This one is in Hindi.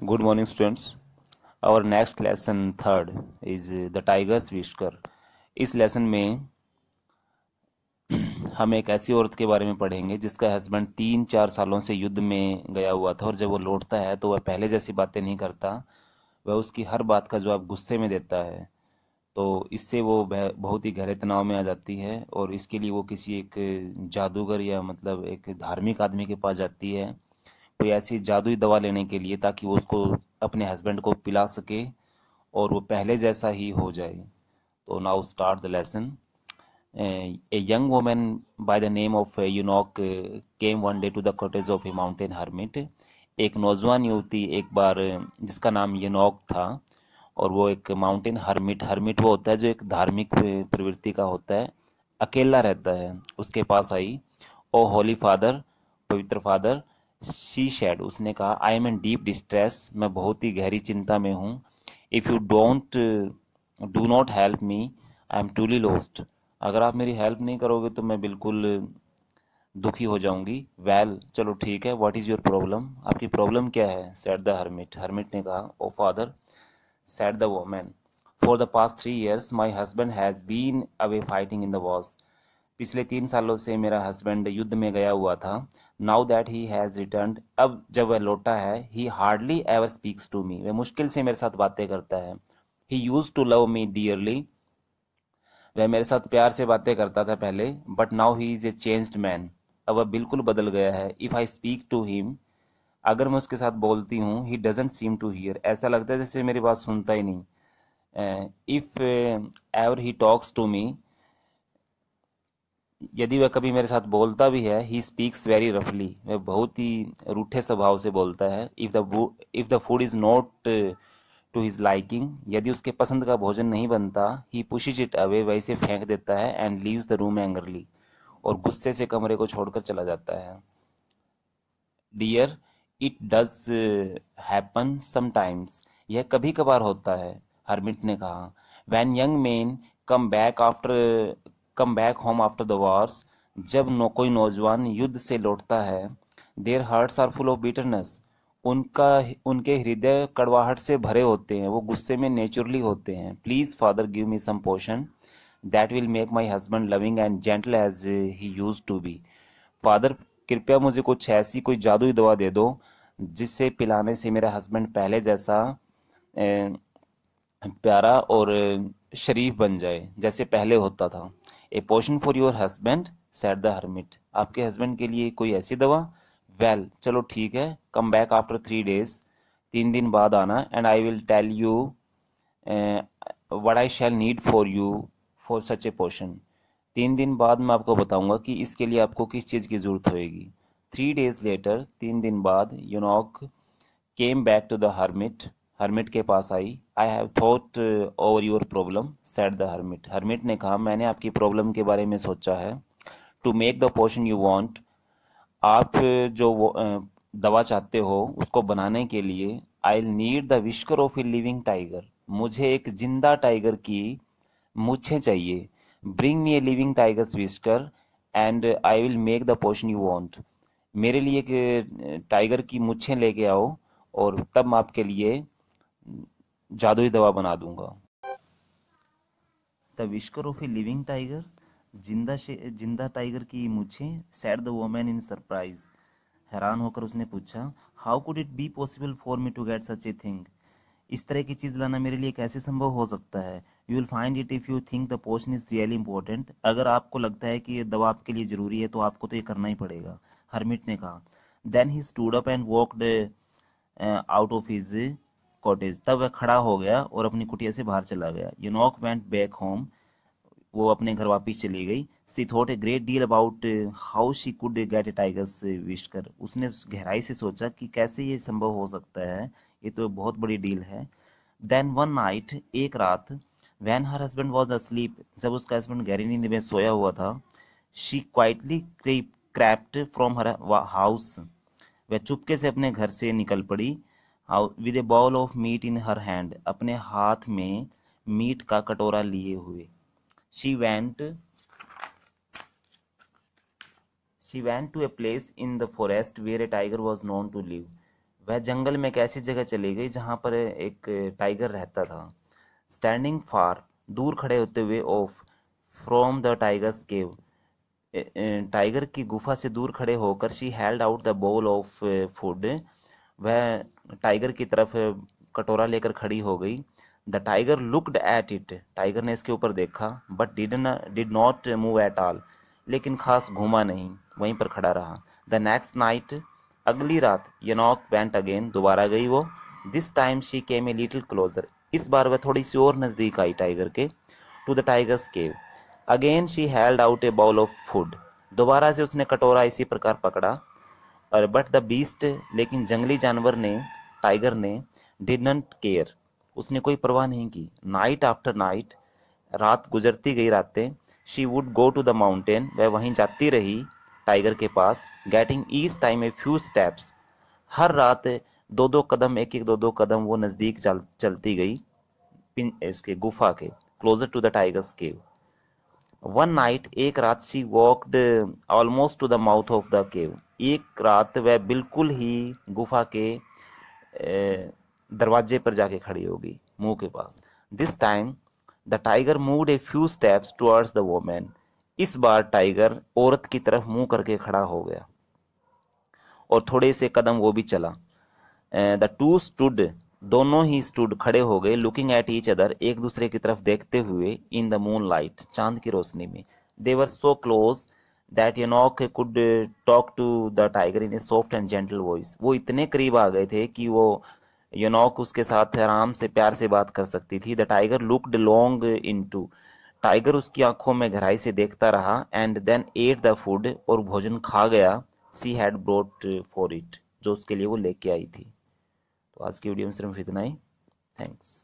Good morning, students. Our next lesson, third, is the tiger's whisker. इस लेसन में हम एक ऐसी औरत के बारे में पढ़ेंगे जिसका हस्बैंड 3-4 सालों से युद्ध में गया हुआ था, और जब वो लौटता है तो वह पहले जैसी बातें नहीं करता। वह उसकी हर बात का जवाब गुस्से में देता है। तो इससे वो बहुत ही गहरे तनाव में आ जाती है, और इसके लिए वो किसी एक जादूगर या मतलब एक धार्मिक आदमी के पास जाती है, कोई ऐसी जादुई दवा लेने के लिए, ताकि वो उसको अपने हस्बैंड को पिला सके और वो पहले जैसा ही हो जाए। तो now start the lesson. A young woman by the name of यूनॉक came one day to the cottage of a mountain hermit. एक नौजवान युवती एक बार जिसका नाम यूनॉक था, और वो एक माउंटेन हर्मिट, हर्मिट वो होता है जो एक धार्मिक प्रवृत्ति का होता है, अकेला रहता है, उसके पास आई। ओ होली फादर, पवित्र फादर, शी शेड, उसने कहा, I am in deep distress, मैं बहुत ही गहरी चिंता में हूँ। If you don't do not help me, I am truly lost, अगर आप मेरी हेल्प नहीं करोगे तो मैं बिल्कुल दुखी हो जाऊंगी। वेल, चलो ठीक है, व्हाट इज़ योर प्रॉब्लम, आपकी प्रॉब्लम क्या है? सेड द हर्मिट, हर्मिट ने कहा। ओ father, said the woman, for the past 3 years my husband has been away fighting in the wars. पिछले 3 सालों से मेरा हस्बैंड युद्ध में गया हुआ था। Now that he has returned, अब जब वह लौटा है, he hardly ever speaks to me, वह मुश्किल से मेरे साथ बातें करता है। He use to love me dearly, वह मेरे साथ प्यार से बातें करता था पहले, but now he is a changed man, अब वह बिल्कुल बदल गया है। If I speak to him, अगर मैं उसके साथ बोलती हूँ, he doesn't seem to hear, ऐसा लगता है जैसे मेरी बात सुनता ही नहीं। If ever he talks to me, यदि वह कभी मेरे साथ बोलता भी है, ही स्पीक्स वेरी रफली, वह बहुत ही रूठे स्वभाव से बोलता है। If the food is not to his liking, यदि उसके पसंद का भोजन नहीं बनता, ही पुशेज इट अवे, वह इसे फेंक देता है, and leaves the room angrily, और गुस्से से कमरे को छोड़कर चला जाता है। Dear, it does happen sometimes, यह कभी कभार होता है, हर्मिट ने कहा। When young men come back after come back home after the wars, जब कोई नौजवान युद्ध से लौटता है, their hearts are full of bitterness, उनका उनके हृदय कड़वाहट से भरे होते हैं, वो गुस्से में नेचुरली होते हैं। Please father give me some potion that will make my husband loving and gentle as he use to be, father कृपया मुझे कुछ ऐसी कोई जादुई दवा दे दो जिससे पिलाने से मेरा हस्बैंड पहले जैसा प्यारा और शरीफ बन जाए, जैसे पहले होता था। A potion for your husband, said the hermit, आपके हस्बैंड के लिए कोई ऐसी दवा? वेल, चलो ठीक है, कम बैक आफ्टर 3 डेज, 3 दिन बाद आना, and I will tell you what I shall need for you for such a potion, 3 दिन बाद मैं आपको बताऊंगा कि इसके लिए आपको किस चीज़ की ज़रूरत होएगी। 3 डेज लेटर, 3 दिन बाद, Yun Ok came back to the hermit, hermit के पास आई। I have thought over your problem, said the hermit, hermit ने कहा, मैंने आपकी प्रॉब्लम के बारे में सोचा है। To make the potion you want, आप जो दवा चाहते हो उसको बनाने के लिए, I need the whisker of a living tiger, मुझे एक जिंदा टाइगर की मूछें चाहिए। Bring me a living tiger's whisker and I will make the potion you want, मेरे लिए एक टाइगर की मूछें लेके आओ, और तब मैं आपके लिए जादुई दवा बना दूंगा। The whisker of a living tiger, जिंदा टाइगर की मूछें, said the woman in surprise, हैरान होकर उसने पूछा, how could it be possible for me to get such a thing, इस तरह की चीज लाना मेरे लिए कैसे संभव हो सकता है? You will find it if you think the potion is really important, अगर आपको लगता है कि ये दवा आपके लिए जरूरी है तो आपको तो ये करना ही पड़ेगा, हर्मिट ने कहा। Then he stood up and walked out of his cottage, तब वह खड़ा हो गया और अपनी कुटिया से बाहर चला गया। यूनॉक वेंट बैक होम, वो अपने घर वापस चली गई। She thought a great deal about how she could get a tiger's whisker, उसने गहराई से सोचा कि कैसे ये संभव हो सकता है, ये तो बहुत बड़ी डील है। देन वन नाइट, एक रात, van her husband was asleep, जब उसका हस्बैंड गहरी नींद में सोया हुआ था, she quietly crept from her house, वह चुपके से अपने घर से निकल पड़ी। With a bowl of meat in her hand, अपने हाथ में मीट का कटोरा लिए हुए। She went she went to a place in the forest where a tiger was known to live, वह जंगल में एक ऐसी जगह चली गई जहां पर एक टाइगर रहता था। स्टैंडिंग फार, दूर खड़े होते हुए, of from the tiger's cave, tiger की गुफा से दूर खड़े होकर, she held out the bowl of food, वह टाइगर की तरफ कटोरा लेकर खड़ी हो गई। The tiger looked at it, tiger ने इसके ऊपर देखा, but did not move at all, लेकिन खास घूमा नहीं, वहीं पर खड़ा रहा। द नेक्स्ट नाइट, अगली रात, यनॉक वेंट अगेन, दोबारा गई वो। This time she came a little closer, इस बार वह थोड़ी सी और नजदीक आई टाइगर के। To the tiger's cave, again she held out a bowl of food, दोबारा से उसने कटोरा इसी प्रकार पकड़ा। और बट द बीस्ट, लेकिन जंगली जानवर ने, टाइगर ने, डिड नॉट केयर, उसने कोई परवाह नहीं की। नाइट आफ्टर नाइट, रात गुजरती गई रातें, she would go to the mountain, वह वहीं जाती रही टाइगर के पास। Getting each time a few steps, हर रात दो दो कदम, एक एक दो दो कदम वो नज़दीक चलती गई इसके गुफा के, closer to the tiger's cave. One night, एक रात, she walked almost to the mouth of the cave, एक रात वह बिल्कुल ही गुफा के दरवाजे पर जाके खड़ी होगी, मुंह के पास। This time the tiger moved a few steps towards the woman, इस बार टाइगर औरत की तरफ मुंह करके खड़ा हो गया और थोड़े से कदम वो भी चला। द टू स्टूड, दोनों ही स्टूड, खड़े हो गए, लुकिंग एट ईच अदर, एक दूसरे की तरफ देखते हुए, इन द मून लाइट, चांद की रोशनी में। They were so close that Yun Ok could talk to the tiger in a soft and gentle voice, वो इतने करीब आ गए थे कि वो यूनॉक उसके साथ आराम से प्यार से बात कर सकती थी। The tiger looked long into, tiger उसकी आंखों में गहराई से देखता रहा। And then at the food, और भोजन खा गया, she had brought for it, जो उसके लिए वो लेके आई थी। तो आज की वीडियो में सिर्फ इतना ही। थैंक्स।